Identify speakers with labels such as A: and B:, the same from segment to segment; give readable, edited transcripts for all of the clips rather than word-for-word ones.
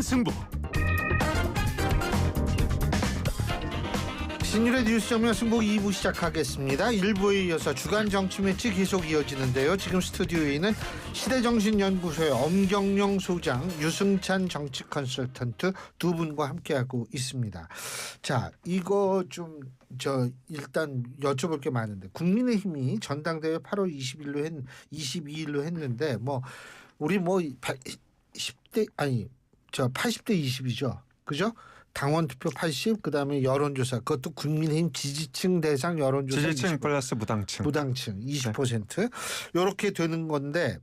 A: 승부.
B: 신일의 뉴스 정면 승부 2부 시작하겠습니다. 1부에 이어서 주간 정치 매치 계속 이어지는데요. 지금 스튜디오에 있는 시대정신연구소의 엄경영 소장, 유승찬 정치 컨설턴트 두 분과 함께하고 있습니다. 자, 이거 좀 일단 여쭤볼 게 많은데, 국민의힘이 전당대회 8월 22일로 했는데 우리 10대 80대 20이죠. 그죠? 당원 투표 80, 그다음에 여론조사, 그것도 국민의힘 지지층 대상 여론조사,
A: 지지층 플러스 무당층
B: 20%, 이렇게 되는 건데,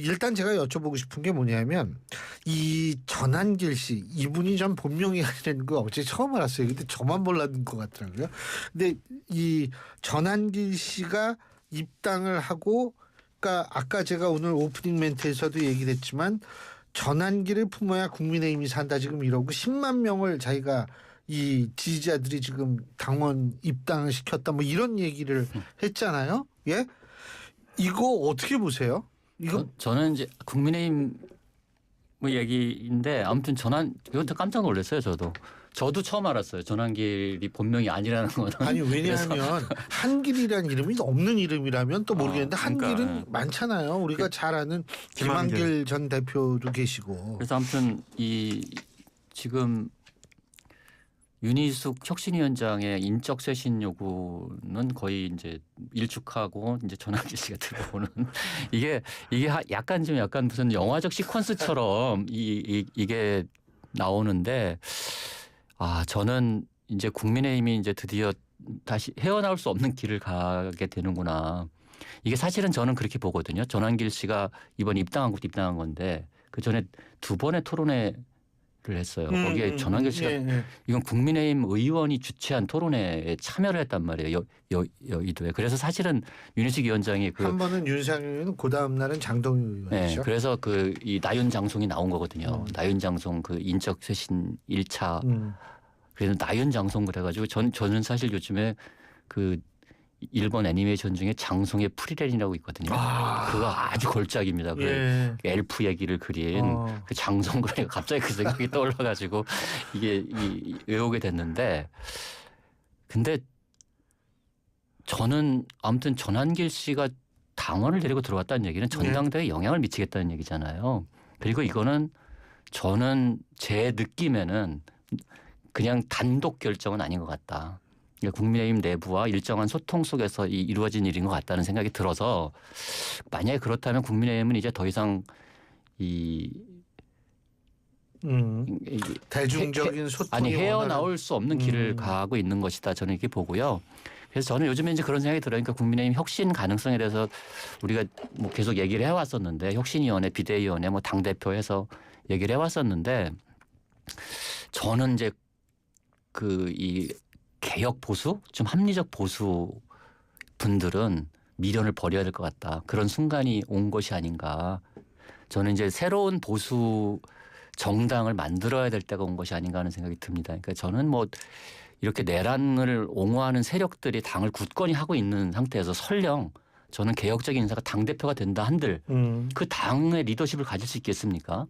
B: 일단 제가 여쭤보고 싶은 게 뭐냐면, 이 전한길 씨, 이분이 전 본명이 아니라는 거 어제 처음 알았어요. 근데 저만 몰랐는 것 같더라고요. 근데 이 전한길 씨가 입당을 하고, 그러니까 아까 제가 오늘 오프닝 멘트에서도 얘기를 했지만, 전한기를 품어야 국민의힘이 산다 지금 이러고 10만 명을 자기가 이 지지자들이 지금 당원 입당을 시켰다 이런 얘기를 했잖아요. 예? 이거 어떻게 보세요? 이거
C: 저는 이제 국민의힘 얘기인데, 아무튼 이건 깜짝 놀랐어요. 저도 처음 알았어요. 전한길이 본명이 아니라는 건.
B: 아니, 왜냐하면 한길이라는 이름이 없는 이름이라면 또 모르겠는데, 한길은 많잖아요. 우리가 잘 아는 김한길 전 대표도 계시고.
C: 그래서 아무튼 지금 윤희숙 혁신위원장의 인적 쇄신 요구는 거의 이제 일축하고 이제 전한길 씨가 들어오는 이게 약간 무슨 영화적 시퀀스처럼 이게 나오는데, 저는 이제 국민의힘이 이제 드디어 다시 헤어나올 수 없는 길을 가게 되는구나. 이게 사실은 저는 그렇게 보거든요. 전한길 씨가 이번 입당한 것도 입당한 건데, 그 전에 두 번의 토론회를 했어요. 거기에 전한길 씨가 이건 국민의힘 의원이 주최한 토론회에 참여를 했단 말이에요. 여의도에. 그래서 사실은 윤희숙 위원장이
B: 한 번은 윤상현 의원은 그 다음 날은 장동윤 의원이죠.
C: 네, 그래서 이 나윤장송이 나온 거거든요. 나윤장송 그 인적 쇄신 1차. 그래서 나윤장송 그래가지고 저는 사실 요즘에 그 일본 애니메이션 중에 장송의 프리랜이라고 있거든요. 그거 아주 걸작입니다. 그 엘프 얘기를 그린 그 장송, 그러니까 갑자기 그 생각이 떠올라가지고 이게 외우게 됐는데, 근데 저는 아무튼 전한길 씨가 당원을 데리고 들어왔다는 얘기는 전당대회에 영향을 미치겠다는 얘기잖아요. 그리고 이거는 저는 제 느낌에는 그냥 단독 결정은 아닌 것 같다. 국민의힘 내부와 일정한 소통 속에서 이루어진 일인 것 같다는 생각이 들어서, 만약에 그렇다면 국민의힘은 이제 더 이상
B: 대중적인 소통이
C: 헤어나올 수 없는 길을 가고 있는 것이다. 저는 이렇게 보고요. 그래서 저는 요즘에 이제 그런 생각이 들어요. 그러니까 국민의힘 혁신 가능성에 대해서 우리가 계속 얘기를 해왔었는데, 혁신위원회, 비대위원회, 당대표해서 얘기를 해왔었는데, 저는 이제 이 개혁 보수, 좀 합리적 보수 분들은 미련을 버려야 될 것 같다. 그런 순간이 온 것이 아닌가. 저는 이제 새로운 보수 정당을 만들어야 될 때가 온 것이 아닌가 하는 생각이 듭니다. 그러니까 저는 이렇게 내란을 옹호하는 세력들이 당을 굳건히 하고 있는 상태에서 설령 저는 개혁적인 인사가 당대표가 된다 한들 그 당의 리더십을 가질 수 있겠습니까?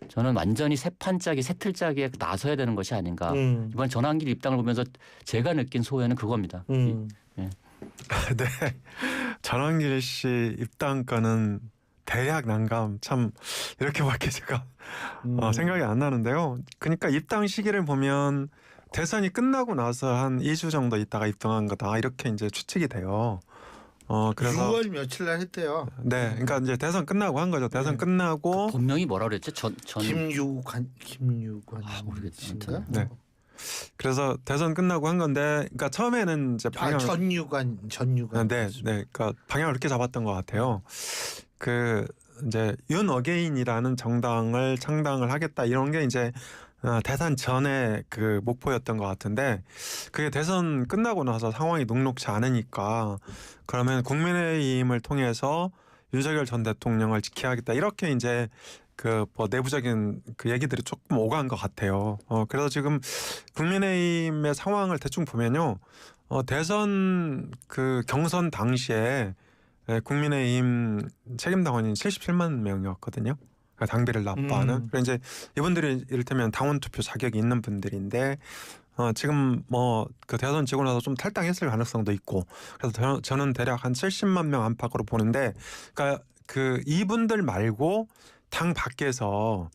C: 저는 완전히 새 판짜기, 새 틀짜기에 나서야 되는 것이 아닌가. 이번 전한길 입당을 보면서 제가 느낀 소회는 그겁니다.
A: 네. 전한길 씨 입당권은 대략 난감, 참 이렇게밖에 제가 생각이 안 나는데요. 그러니까 입당 시기를 보면 대선이 끝나고 나서 한 2주 정도 있다가 입당한 거다, 이렇게 이제 추측이 돼요. 그래서
B: 6월 며칠 날 했대요.
A: 네, 그러니까 이제 대선 끝나고 한 거죠. 대선 끝나고.
C: 그 본명이 뭐라 그랬지? 김유관
B: 모르겠습니다.
A: 네. 그래서 대선 끝나고 한 건데, 그러니까 처음에는 이제
B: 전유관.
A: 네. 그러니까 방향을 그렇게 잡았던 것 같아요. 이제 윤 어게인이라는 정당을 창당을 하겠다, 이런 게 이제 대선 전에 그 목표였던 것 같은데, 그게 대선 끝나고 나서 상황이 녹록지 않으니까 그러면 국민의힘을 통해서 윤석열 전 대통령을 지켜야겠다, 이렇게 이제 내부적인 그 얘기들이 조금 오간 것 같아요. 그래서 지금 국민의힘의 상황을 대충 보면요, 대선 그 경선 당시에 국민의힘 책임당원이 77만 명이었거든요. 그러니까 당비를 납부하는. 그래서 이제 이분들이 이를테면 당원 투표 자격이 있는 분들인데 지금 뭐 그 대선 지고 나서 좀 탈당했을 가능성도 있고 그래서 저는 대략 한 70만 명 안팎으로 보는데 그러니까 그 이분들 말고 당 밖에서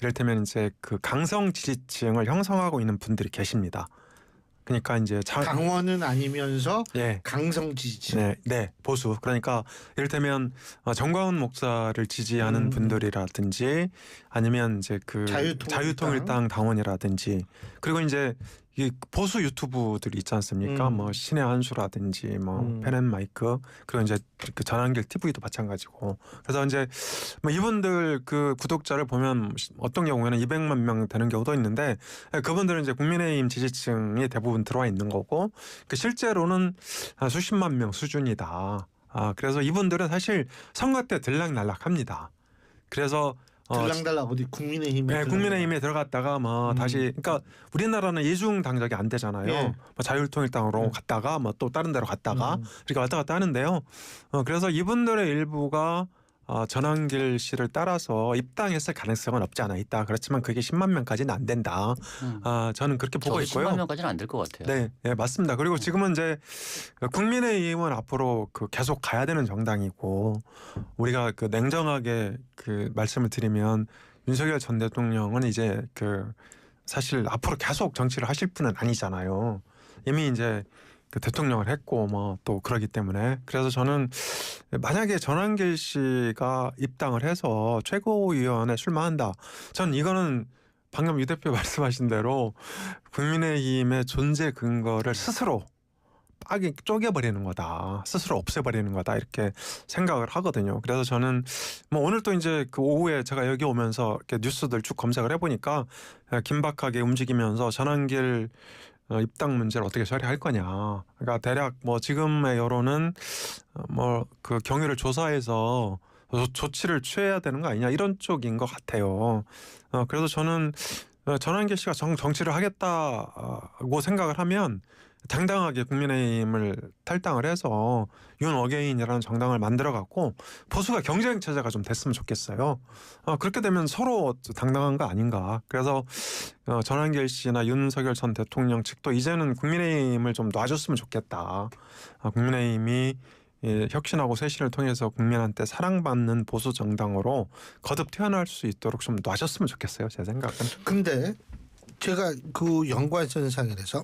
A: 이를테면 이제 그 강성 지지층을 형성하고 있는 분들이 계십니다. 그러니까 이제
B: 당원은 아니면서
A: 예.
B: 강성 지지층.
A: 네, 네, 보수. 그러니까 이를테면 정광훈 목사를 지지하는 분들이라든지 아니면 이제 그 자유통일당 당원이라든지 그리고 이제 이 보수 유튜브들이 있지 않습니까? 뭐 신의 한수라든지 뭐 펜앤마이크 그리고 이제 그 전환길 TV도 마찬가지고 그래서 이제 뭐 이분들 그 구독자를 보면 어떤 경우에는 200만 명 되는 경우도 있는데 그분들은 이제 국민의힘 지지층이 대부분 들어와 있는 거고 그 실제로는 한 수십만 명 수준이다. 그래서 이분들은 사실 선거 때 들락날락합니다. 그래서
B: 들락날락 어디 국민의힘에
A: 네, 국민의힘에 들어갔다가 뭐 다시 그러니까 우리나라는 이중 당적이 안 되잖아요.
B: 예.
A: 뭐 자유통일당으로 갔다가 뭐 또 다른 데로 갔다가 이렇게 왔다 갔다 하는데요. 그래서 이분들의 일부가 전환길 씨를 따라서 입당했을 가능성은 없지 않아 있다. 그렇지만 그게 10만 명까지는 안 된다. 저는 그렇게 보고 있고요.
C: 10만 명까지는 안 될 것 같아요.
A: 네, 네, 맞습니다. 그리고 지금은 이제 국민의힘은 앞으로 그 계속 가야 되는 정당이고 우리가 그 냉정하게 그 말씀을 드리면 윤석열 전 대통령은 이제 그 사실 앞으로 계속 정치를 하실 분은 아니잖아요. 이미 이제 그 대통령을 했고 뭐 또 그러기 때문에 그래서 저는 만약에 전환길 씨가 입당을 해서 최고위원에 출마한다. 전 이거는 방금 유 대표 말씀하신 대로 국민의힘의 존재 근거를 스스로 빡이 쪼개버리는 거다. 스스로 없애버리는 거다. 이렇게 생각을 하거든요. 그래서 저는 뭐 오늘 또 이제 그 오후에 제가 여기 오면서 이렇게 뉴스들 쭉 검색을 해보니까 긴박하게 움직이면서 전환길 입당 문제를 어떻게 처리할 거냐. 그러니까 대략 뭐 지금의 여론은 뭐 그 경위를 조사해서 조치를 취해야 되는 거 아니냐 이런 쪽인 것 같아요. 그래서 저는 전환길 씨가 정치를 하겠다고 생각을 하면 당당하게 국민의힘을 탈당을 해서 윤 어게인이라는 정당을 만들어갖고 보수가 경쟁 체제가 좀 됐으면 좋겠어요. 그렇게 되면 서로 당당한 거 아닌가. 그래서 전환길 씨나 윤석열 전 대통령 측도 이제는 국민의힘을 좀 놔줬으면 좋겠다. 국민의힘이 혁신하고 쇄신을 통해서 국민한테 사랑받는 보수 정당으로 거듭 태어날 수 있도록 좀 놔줬으면 좋겠어요. 제 생각은.
B: 근데 제가 그 연관선상에서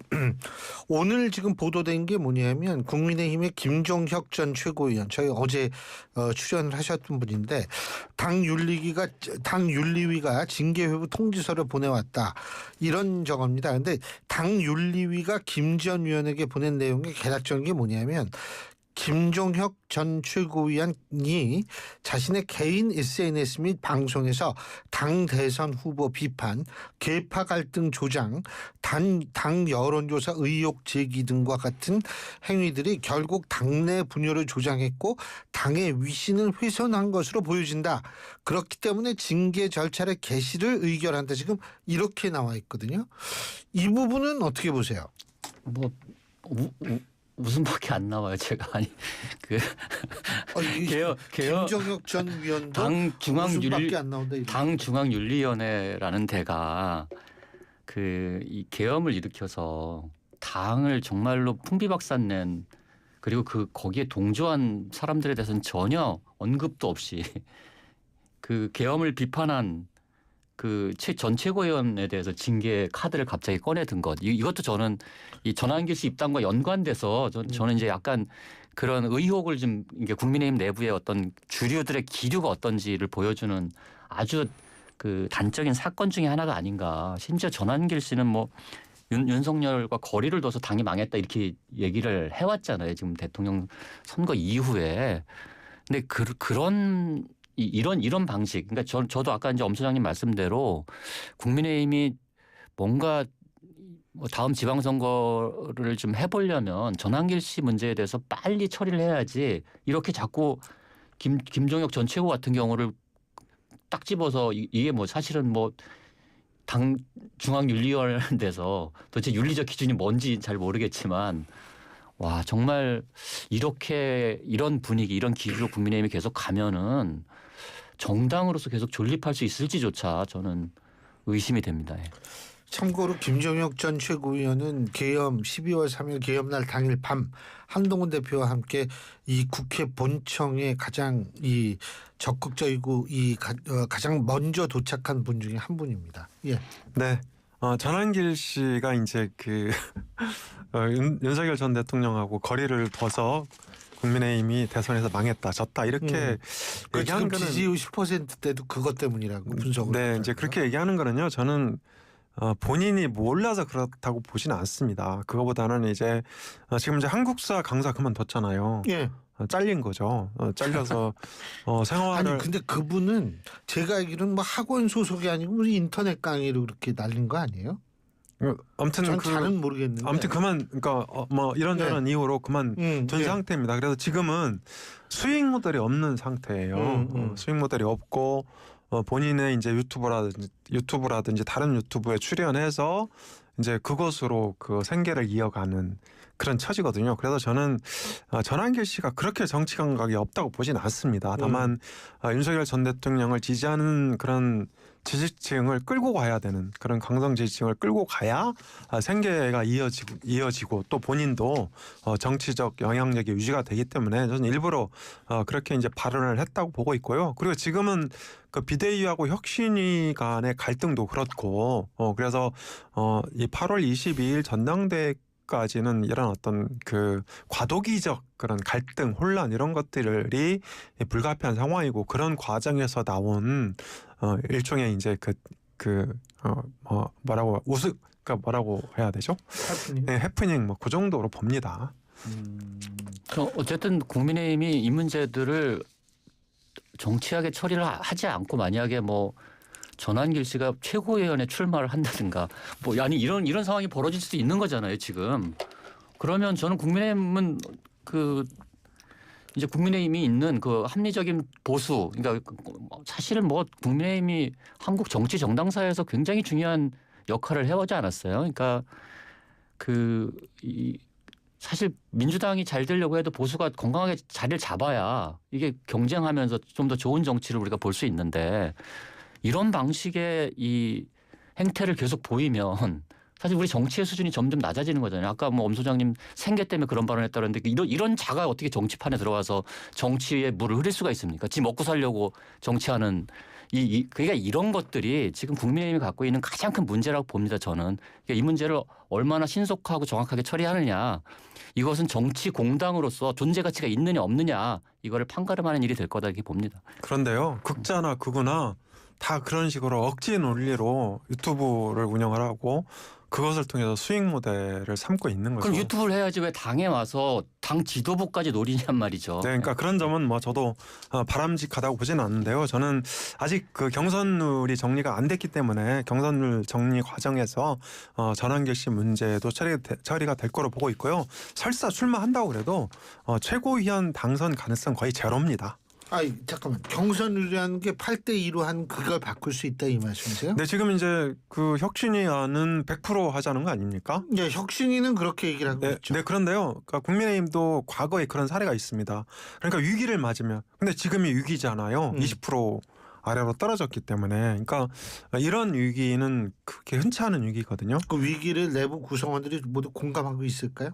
B: 오늘 지금 보도된 게 뭐냐면 국민의힘의 김종혁 전 최고위원 저희 어제 출연을 하셨던 분인데 당 윤리위가 징계 회부 통지서를 보내왔다 이런 정어입니다. 근데 당 윤리위가 김 전 위원에게 보낸 내용의 개략적인 게 뭐냐면 김종혁 전 최고위원이 자신의 개인 SNS 및 방송에서 당 대선 후보 비판, 계파 갈등 조장, 당 여론조사 의혹 제기 등과 같은 행위들이 결국 당내 분열을 조장했고 당의 위신을 훼손한 것으로 보여진다. 그렇기 때문에 징계 절차를 개시를 의결한다. 지금 이렇게 나와 있거든요. 이 부분은 어떻게 보세요?
C: 뭐 웃음밖에 안 나와요. 제가 아니 그
B: 김종혁 전 위원도 웃음밖에 안 나온다.
C: 당 중앙윤리위원회라는 데가 이 계엄을 일으켜서 당을 정말로 풍비박산낸 그리고 거기에 동조한 사람들에 대해서는 전혀 언급도 없이 그 계엄을 비판한 전 최고위원에 대해서 징계 카드를 갑자기 꺼내든 것 이것도 저는 이 전환길 씨 입당과 연관돼서 저는 이제 약간 그런 의혹을 좀 이게 국민의힘 내부의 어떤 주류들의 기류가 어떤지를 보여주는 아주 그 단적인 사건 중에 하나가 아닌가. 심지어 전환길 씨는 뭐 윤석열과 거리를 둬서 당이 망했다 이렇게 얘기를 해왔잖아요. 지금 대통령 선거 이후에. 근데 이런 방식, 그러니까 저도 아까 이제 엄 소장님 말씀대로 국민의힘이 뭔가 다음 지방선거를 좀 해보려면 전환길 씨 문제에 대해서 빨리 처리를 해야지 이렇게 자꾸 김종혁 전 최고 같은 경우를 딱 집어서 이게 뭐 사실은 뭐 당 중앙윤리위원회에서 도대체 윤리적 기준이 뭔지 잘 모르겠지만 와 정말 이런 분위기 이런 기류로 국민의힘이 계속 가면은 정당으로서 계속 존립할 수 있을지조차 저는 의심이 됩니다. 예.
B: 참고로 김정혁 전 최고위원은 개엄 12월 3일 개엄날 당일 밤 한동훈 대표와 함께 이 국회 본청에 가장 이 적극적이고 가장 먼저 도착한 분 중에 한 분입니다. 예.
A: 네. 전한길 씨가 이제 윤석열 전 대통령하고 거리를 둬서 국민의힘이 대선에서 망했다, 졌다 이렇게
B: 그
A: 얘기하는
B: 지금
A: 거는
B: 지지율 10%대도 그것 때문이라고 분석을.
A: 네, 이제 그렇게 얘기하는 거는요. 저는 본인이 몰라서 그렇다고 보지는 않습니다. 그거보다는 이제 지금 이제 한국사 강사 그만뒀잖아요.
B: 예.
A: 잘린 거죠. 잘려서 생활을.
B: 아니 근데 그분은 제가 알기로는 뭐 학원 소속이 아니고 무슨 인터넷 강의로 그렇게 날린 거 아니에요?
A: 아무튼
B: 전 잘은 모르겠는데.
A: 아무튼 그러니까 뭐 이런저런 이유로 그만둔
B: 예.
A: 상태입니다. 그래서 지금은 수익 모델이 없는 상태예요. 수익 모델이 없고 본인의 이제 유튜브라든지 다른 유튜브에 출연해서 이제 그것으로 그 생계를 이어가는 그런 처지거든요. 그래서 저는 전한길 씨가 그렇게 정치 감각이 없다고 보진 않습니다. 다만 윤석열 전 대통령을 지지하는 그런 지지층을 끌고 가야 되는, 그런 강성 지지층을 끌고 가야 생계가 이어지고 또 본인도 정치적 영향력이 유지가 되기 때문에 저는 일부러 그렇게 이제 발언을 했다고 보고 있고요. 그리고 지금은 그 비대위하고 혁신위 간의 갈등도 그렇고 그래서 이 8월 22일 전당대회까지는 이런 어떤 그 과도기적 그런 갈등, 혼란 이런 것들이 불가피한 상황이고, 그런 과정에서 나온 일종의 이제 그러니까 뭐라고 해야 되죠?
B: 해프닝.
A: 네, 해프닝 뭐 그 정도로 봅니다.
C: 어쨌든 국민의힘이 이 문제들을 정치하게 처리를 하지 않고 만약에 뭐 전한길 씨가 최고위원회 출마를 한다든가 뭐 아니 이런 상황이 벌어질 수도 있는 거잖아요 지금. 그러면 저는 국민의힘은 이제 국민의힘이 있는 그 합리적인 보수, 그러니까 사실은 뭐 국민의힘이 한국 정치 정당사에서 굉장히 중요한 역할을 해오지 않았어요. 그러니까 사실 민주당이 잘 되려고 해도 보수가 건강하게 자리를 잡아야 이게 경쟁하면서 좀 더 좋은 정치를 우리가 볼 수 있는데, 이런 방식의 이 행태를 계속 보이면 사실 우리 정치의 수준이 점점 낮아지는 거잖아요. 아까 뭐 엄 소장님 생계 때문에 그런 발언을 했다는데 이런 자가 어떻게 정치판에 들어와서 정치에 물을 흐릴 수가 있습니까? 지 먹고 살려고 정치하는 그러니까 이런 것들이 지금 국민의힘이 갖고 있는 가장 큰 문제라고 봅니다. 저는 그러니까 이 문제를 얼마나 신속하고 정확하게 처리하느냐, 이것은 정치 공당으로서 존재 가치가 있느냐 없느냐 이거를 판가름하는 일이 될 거다 이렇게 봅니다.
A: 그런데요, 극자나 극우나 다 그런 식으로 억지 논리로 유튜브를 운영을 하고 그것을 통해서 수익 모델을 삼고 있는 거죠.
C: 그럼 유튜브를 해야지 왜 당에 와서 당 지도부까지 노리냔 말이죠.
A: 네, 그러니까 그런 점은 뭐 저도 바람직하다고 보지는 않는데요. 저는 아직 그 경선룰이 정리가 안 됐기 때문에 경선룰 정리 과정에서 전한길 씨 문제도 처리가 될 거로 보고 있고요. 설사 출마한다고 그래도 최고위원 당선 가능성 거의 제로입니다.
B: 아니 잠깐만, 경선이라는 게 8대2로 한 그걸 바꿀 수 있다 이 말씀이세요?
A: 네, 지금 이제 그 혁신위안은 100% 하자는 거 아닙니까?
B: 네, 혁신위는 그렇게 얘기를 하고 있죠.
A: 네, 그런데요. 그러니까 국민의힘도 과거에 그런 사례가 있습니다. 그러니까 위기를 맞으면, 근데 지금이 위기잖아요. 20% 아래로 떨어졌기 때문에, 그러니까 이런 위기는 그렇게 흔치 않은 위기거든요.
B: 그 위기를 내부 구성원들이 모두 공감하고 있을까요?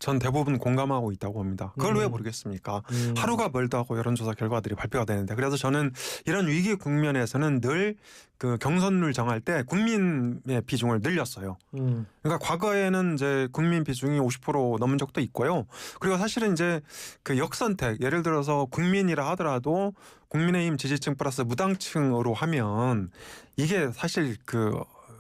A: 전 대부분 공감하고 있다고 봅니다. 그걸 왜 모르겠습니까? 하루가 멀다 하고 여론조사 결과들이 발표가 되는데, 그래서 저는 이런 위기 국면에서는 늘 그 경선룰 정할 때 국민의 비중을 늘렸어요. 그러니까 과거에는 이제 국민 비중이 50% 넘은 적도 있고요. 그리고 사실은 이제 그 역선택, 예를 들어서 국민이라 하더라도 국민의힘 지지층 플러스 무당층으로 하면 이게 사실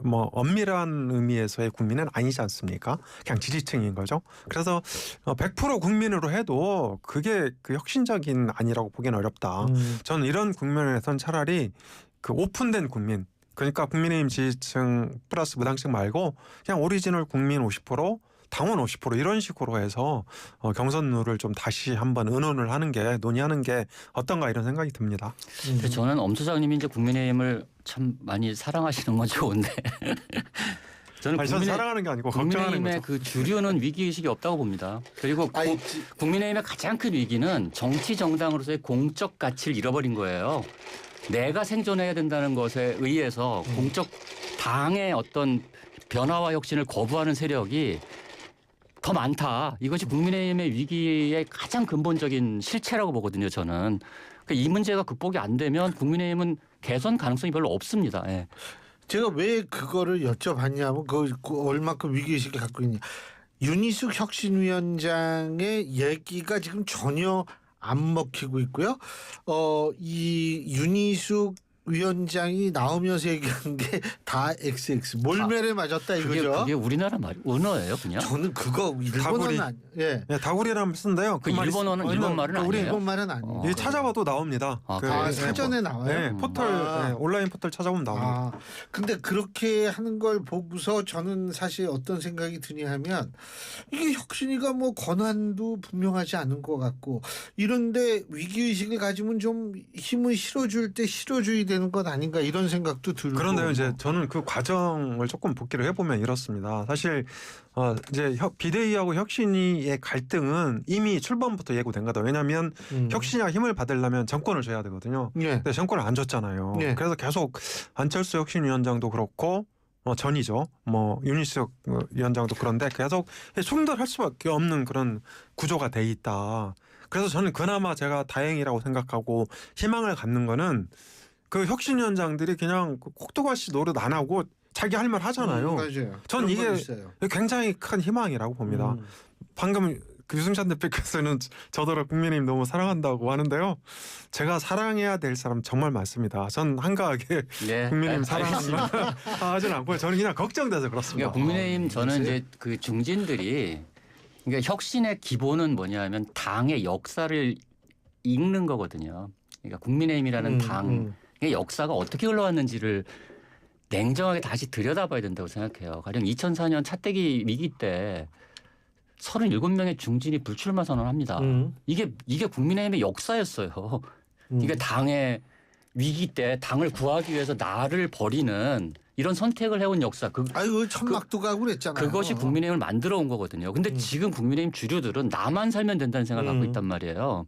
A: 뭐 엄밀한 의미에서의 국민은 아니지 않습니까? 그냥 지지층인 거죠. 그래서 100% 국민으로 해도 그게 그 혁신적인 아니라고 보기는 어렵다. 저는 이런 국면에선 차라리 그 오픈된 국민, 그러니까 국민의힘 지지층 플러스 무당층 말고 그냥 오리지널 국민 50%, 당원 50% 이런 식으로 해서 경선룰을 좀 다시 한번 논의하는 게 어떤가 이런 생각이 듭니다.
C: 근데 저는 엄 소장님이 이제 국민의힘을 참 많이 사랑하시는 건 좋은데 저는
A: 전 사랑하는 게 아니고 걱정하는
C: 국민의힘의
A: 거죠.
C: 그 주류는 위기 의식이 없다고 봅니다. 그리고 국민의힘의 가장 큰 위기는 정치 정당으로서의 공적 가치를 잃어버린 거예요. 내가 생존해야 된다는 것에 의해서 공적 당의 어떤 변화와 혁신을 거부하는 세력이 더 많다. 이것이 국민의힘의 위기의 가장 근본적인 실체라고 보거든요. 저는. 그러니까 이 문제가 극복이 안 되면 국민의힘은 개선 가능성이 별로 없습니다. 예.
B: 제가 왜 그거를 여쭤봤냐면 그 얼마큼 위기의식을 갖고 있냐. 윤희숙 혁신위원장의 얘기가 지금 전혀 안 먹히고 있고요. 이 윤희숙 위원장이 나오면서 얘기한 게 다 XX 몰매를 맞았다 이거죠.
C: 그게 우리나라 언어예요, 그냥?
B: 저는 그거 일본어는 아니. 예.
A: 네, 다구리라면 쓰는데요.
C: 그 일본어는 일본 말은
B: 우리
C: 아니에요.
B: 일본 말은 아니에요.
A: 이게 찾아봐도 나옵니다.
C: 아,
A: 네,
B: 사전에 나와요.
A: 네, 포털 네, 온라인 포털 찾아보면 나옵니다.
B: 근데 그렇게 하는 걸 보고서 저는 사실 어떤 생각이 드냐하면 이게 혁신이가 뭐 권한도 분명하지 않은 것 같고 이런데 위기의식을 가지면 좀 힘을 실어줄 때 실어줘야 되는 것 아닌가 이런 생각도 들고.
A: 그런데요, 이제 저는 그 과정을 조금 복기를 해보면 이렇습니다. 사실 이제 비대위하고 혁신위의 갈등은 이미 출범부터 예고된 거다. 왜냐하면 혁신위가 힘을 받으려면 정권을 줘야 되거든요.
B: 예.
A: 근데 정권을 안 줬잖아요.
B: 네.
A: 그래서 계속 안철수 혁신위원장도 그렇고 전이죠. 뭐 윤희숙 위원장도 그런데 계속 충돌할 수밖에 없는 그런 구조가 돼 있다. 그래서 저는 그나마 제가 다행이라고 생각하고 희망을 갖는 거는 그 혁신위원장들이 그냥 꼭두가시 노릇 안 하고 자기 할 말 하잖아요.
B: 맞아요.
A: 전
B: 그런
A: 이게
B: 건 있어요.
A: 굉장히 큰 희망이라고 봅니다. 방금 그 유승찬 대표께서는 저더러 국민의힘 너무 사랑한다고 하는데요. 제가 사랑해야 될 사람 정말 많습니다. 전 한가하게
C: 네.
A: 국민의힘 사랑하지는 않고요. 저는 그냥 걱정돼서 그렇습니다.
C: 그러니까 국민의힘 저는 이제 그 중진들이 그러니까 혁신의 기본은 뭐냐면 당의 역사를 읽는 거거든요. 그러니까 국민의힘이라는 당의 역사가 어떻게 흘러왔는지를 냉정하게 다시 들여다봐야 된다고 생각해요. 가령 2004년 차떼기 위기 때 37명의 중진이 불출마 선언합니다. 이게 국민의힘의 역사였어요. 이게 당의 위기 때 당을 구하기 위해서 나를 버리는 이런 선택을 해온 역사.
B: 아이고 천막도 가고 그랬잖아요.
C: 그것이 국민의힘을 만들어 온 거거든요. 근데 지금 국민의힘 주류들은 나만 살면 된다는 생각을 갖고 있단 말이에요.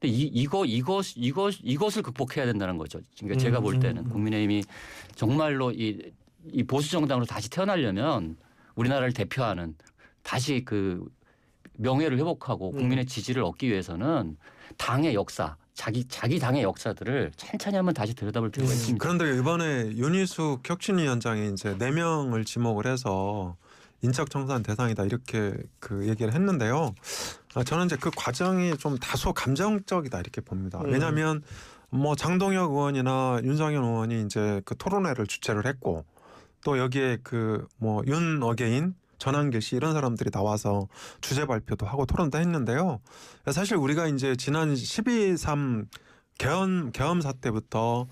C: 근데 이것을 극복해야 된다는 거죠. 그러니까 제가 볼 때는 국민의힘이 정말로 이 보수 정당으로 다시 태어나려면 우리나라를 대표하는 다시 그 명예를 회복하고 국민의 지지를 얻기 위해서는 당의 역사, 자기 당의 역사들을 찬찬히 한번 다시 들여다볼 필요가 있습니다.
A: 그런데 이번에 윤희숙 혁신위원장이 이제 4명을 지목을 해서 인적 청산 대상이다 이렇게 그 얘기를 했는데요. 저는 이제 그 과정이 좀 다소 감정적이다 이렇게 봅니다. 왜냐하면 뭐 장동혁 의원이나 윤상현 의원이 이제 그 토론회를 주최를 했고 또 여기에 그 뭐 윤어게인 전한길 씨 이런 사람들이 나와서 주제 발표도 하고 토론도 했는데요. 사실 우리가 이제 지난 12.3 계엄 사태부터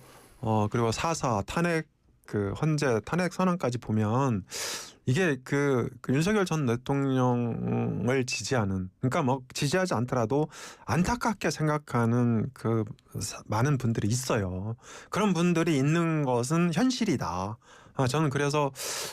A: 그리고 4.4 탄핵 그 헌재 탄핵 선언까지 보면 이게 그 윤석열 전 대통령을 지지하는 그러니까 뭐 지지하지 않더라도 안타깝게 생각하는 그 많은 분들이 있어요. 그런 분들이 있는 것은 현실이다. 저는 그래서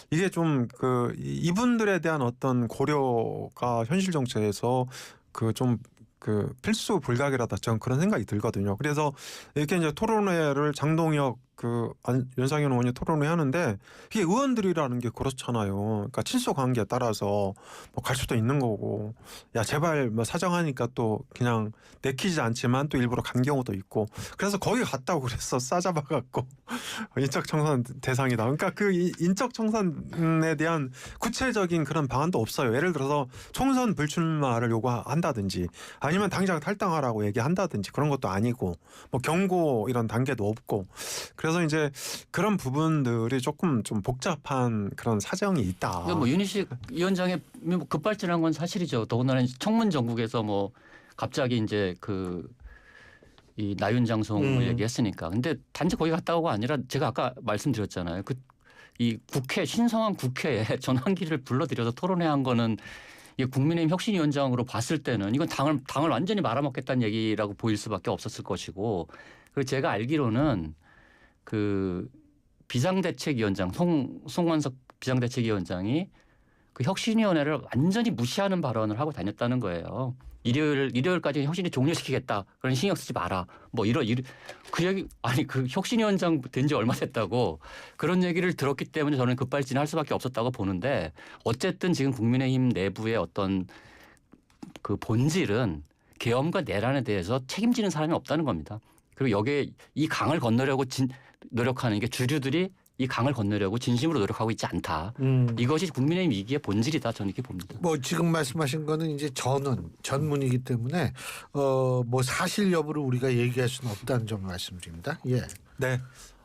A: 이게 좀 그 이분들에 대한 어떤 고려가 현실 정치에서 그 좀 그 필수 불가결하다 저는 그런 생각이 들거든요. 그래서 이렇게 이제 토론회를 장동혁 그 윤상현 의원이 토론회 하는데 이게 의원들이라는 게 그렇잖아요. 그러니까 친소 관계에 따라서 뭐 갈 수도 있는 거고 야 제발 뭐 사정하니까 또 그냥 내키지 않지만 또 일부러 간 경우도 있고 그래서 거기 갔다고 그래서 싸잡아 갖고 인적 청산 대상이다. 그러니까 그 인적 청산에 대한 구체적인 그런 방안도 없어요. 예를 들어서 총선 불출마를 요구한다든지 아니면 당장 탈당하라고 얘기한다든지 그런 것도 아니고 뭐 경고 이런 단계도 없고 그래서 이제 그런 부분들이 조금 좀 복잡한 그런 사정이 있다.
C: 그러니까 뭐 윤희식 위원장의 급발진한 건 사실이죠. 더군다나 청문 전국에서 뭐 갑자기 이제 이 나윤장성을 얘기했으니까. 근데 단지 거기 갔다 오고 아니라 제가 아까 말씀드렸잖아요. 이 국회 신성한 국회에 전환기를 불러들여서 토론회 한 거는 이 국민의힘 혁신위원장으로 봤을 때는 이건 당을 완전히 말아먹겠다는 얘기라고 보일 수밖에 없었을 것이고 그리고 제가 알기로는 그 비상대책위원장 송원석 비상대책위원장이 그 혁신위원회를 완전히 무시하는 발언을 하고 다녔다는 거예요. 일요일까지 혁신이 종료시키겠다. 그런 신경 쓰지 마라. 뭐 그 얘기 아니 그 혁신위원장 된 지 얼마 됐다고 그런 얘기를 들었기 때문에 저는 급발진할 수밖에 없었다고 보는데 어쨌든 지금 국민의힘 내부의 어떤 그 본질은 계엄과 내란에 대해서 책임지는 사람이 없다는 겁니다. 그리고 여기에 이 강을 건너려고 노력하는 게 주류들이 이 강을 건너려고 진심으로 노력하고 있지 않다. 이것이 국민의힘 위기의 본질이다. 저는 이렇게 봅니다.
B: 뭐 지금 말씀하신 거는 이제 전문이기 때문에 뭐 사실 여부를 우리가 얘기할 수는 없다는 점 말씀드립니다. 예.
A: 네.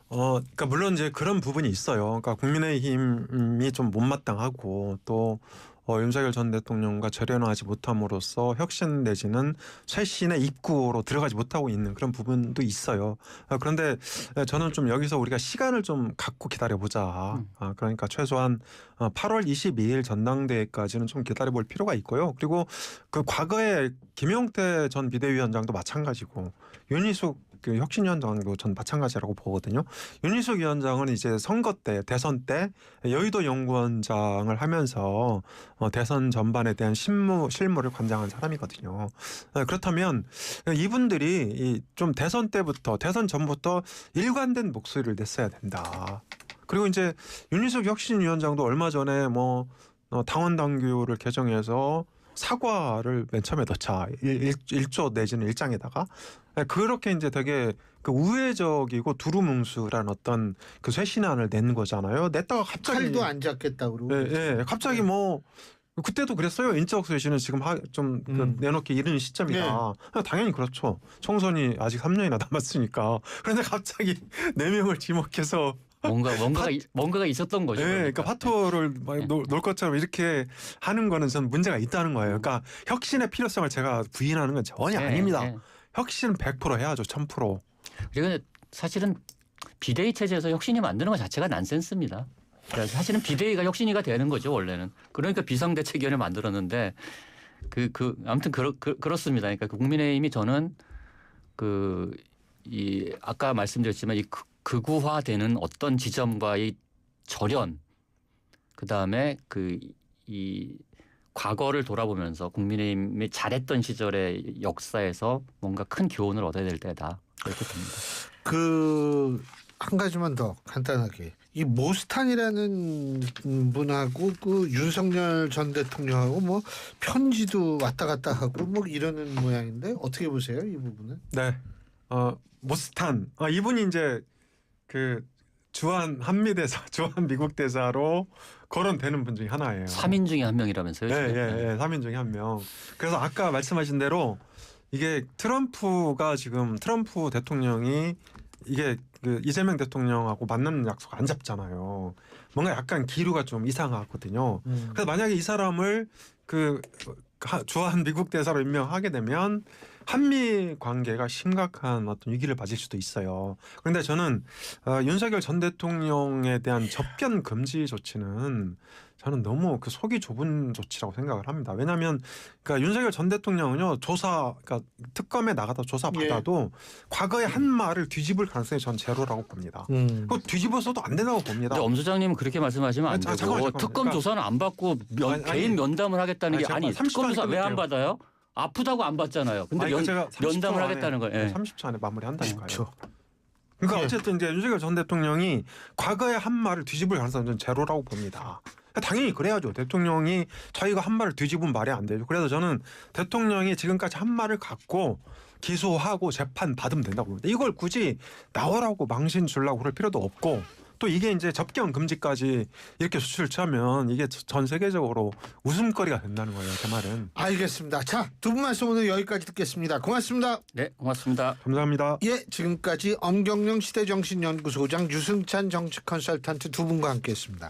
A: 그러니까 물론 이제 그런 부분이 있어요. 그러니까 국민의힘이 좀 못마땅하고 또 윤석열 전 대통령과 절연하지 못함으로써 혁신 내지는 쇄신의 입구로 들어가지 못하고 있는 그런 부분도 있어요. 그런데 저는 좀 여기서 우리가 시간을 좀 갖고 기다려보자. 그러니까 최소한 8월 22일 전당대회까지는 좀 기다려볼 필요가 있고요. 그리고 그 과거에 김용태 전 비대위원장도 마찬가지고 윤희숙 그 혁신위원장도 전 마찬가지라고 보거든요. 윤희숙 위원장은 이제 선거 때 대선 때 여의도 연구원장을 하면서 대선 전반에 대한 실무를 관장한 사람이거든요. 그렇다면 이분들이 좀 대선 때부터 대선 전부터 일관된 목소리를 냈어야 된다. 그리고 이제 윤희숙 혁신위원장도 얼마 전에 뭐 당원 당규를 개정해서 사과를 맨 처음에 넣자 1조 내지는 1장에다가 그렇게 이제 되게 그 우회적이고 두루뭉술한 어떤 그 쇄신안을 낸 거잖아요. 냈다가 갑자기
B: 칼도 안 잡겠다 그러고.
A: 예, 갑자기 뭐 그때도 그랬어요. 인적 쇄신은 지금 좀 내놓기 이른 시점이다. 당연히 그렇죠. 총선이 아직 3년이나 남았으니까. 그런데 갑자기 4명을 지목해서
C: 뭔가가 있었던 거죠.
A: 네, 그러니까 파토를 놓을 것처럼 이렇게 하는 거는 저는 문제가 있다는 거예요. 그러니까 혁신의 필요성을 제가 부인하는 건 전혀 아닙니다. 혁신은 100% 해야죠, 1000%.
C: 그리고 사실은 비대위 체제에서 혁신이 만드는 것 자체가 난센스입니다. 그래서 사실은 비대위가 혁신이가 되는 거죠, 원래는. 그러니까 비상대책위원회를 만들었는데 아무튼 그렇습니다. 그러니까 국민의힘이 저는 아까 말씀드렸지만 이 극우화되는 어떤 지점과의 절연, 그 다음에 이 과거를 돌아보면서 국민의힘이 잘했던 시절의 역사에서 뭔가 큰 교훈을 얻어야 될 때다 이렇게 봅니다.
B: 한 가지만 더 간단하게 이 모스탄이라는 분하고 그 윤석열 전 대통령하고 뭐 편지도 왔다 갔다 하고 뭐 이러는 모양인데 어떻게 보세요 이 부분은?
A: 네, 모스탄 이분이 이제 그 주한 한미대사, 주한 미국 대사로 거론되는 분 중에 하나예요. 3인
C: 중에 한 명이라면서요?
A: 네, 3인 중에 한 명. 그래서 아까 말씀하신 대로 이게 트럼프 대통령이 이게 그 이재명 대통령하고 만나는 약속 안 잡잖아요. 뭔가 약간 기류가 좀 이상하거든요. 그래서 만약에 이 사람을 그 주한 미국 대사로 임명하게 되면 한미 관계가 심각한 어떤 위기를 맞을 수도 있어요. 그런데 저는 윤석열 전 대통령에 대한 접견 금지 조치는 저는 너무 그 속이 좁은 조치라고 생각을 합니다. 왜냐하면 그러니까 윤석열 전 대통령은요 그러니까 특검에 나가다 조사 받아도 과거의 한 말을 뒤집을 가능성이 전 제로라고 봅니다. 그거 뒤집어서도 안 된다고 봅니다.
C: 근데 엄 소장님 그렇게 말씀하시면 안 되고
A: 잠깐만.
C: 특검
A: 그러니까,
C: 조사는 안 받고 개인 면담을 하겠다는 게 특검 조사 왜 안 받아요? 아프다고 안 받잖아요. 근데 면담을 하겠다는 거예요.
A: 30초 안에 마무리한다니까요.
B: 그렇죠.
A: 그러니까 어쨌든 이제 윤석열 전 대통령이 과거의 한 말을 뒤집을 가능성은 저는 제로라고 봅니다. 당연히 그래야죠. 대통령이 자기가 한 말을 뒤집으면 말이 안 되죠. 그래서 저는 대통령이 지금까지 한 말을 갖고 기소하고 재판 받으면 된다고 봅니다. 이걸 굳이 나오라고 망신 주려고 그럴 필요도 없고 또 이게 이제 접견 금지까지 이렇게 수출을 취하면 이게 전 세계적으로 웃음거리가 된다는 거예요. 제 말은.
B: 알겠습니다. 자, 두 분 말씀 오늘 여기까지 듣겠습니다. 고맙습니다.
C: 네, 고맙습니다.
A: 감사합니다.
B: 예, 지금까지 엄경영 시대정신연구소장 유승찬 정치 컨설턴트 두 분과 함께했습니다.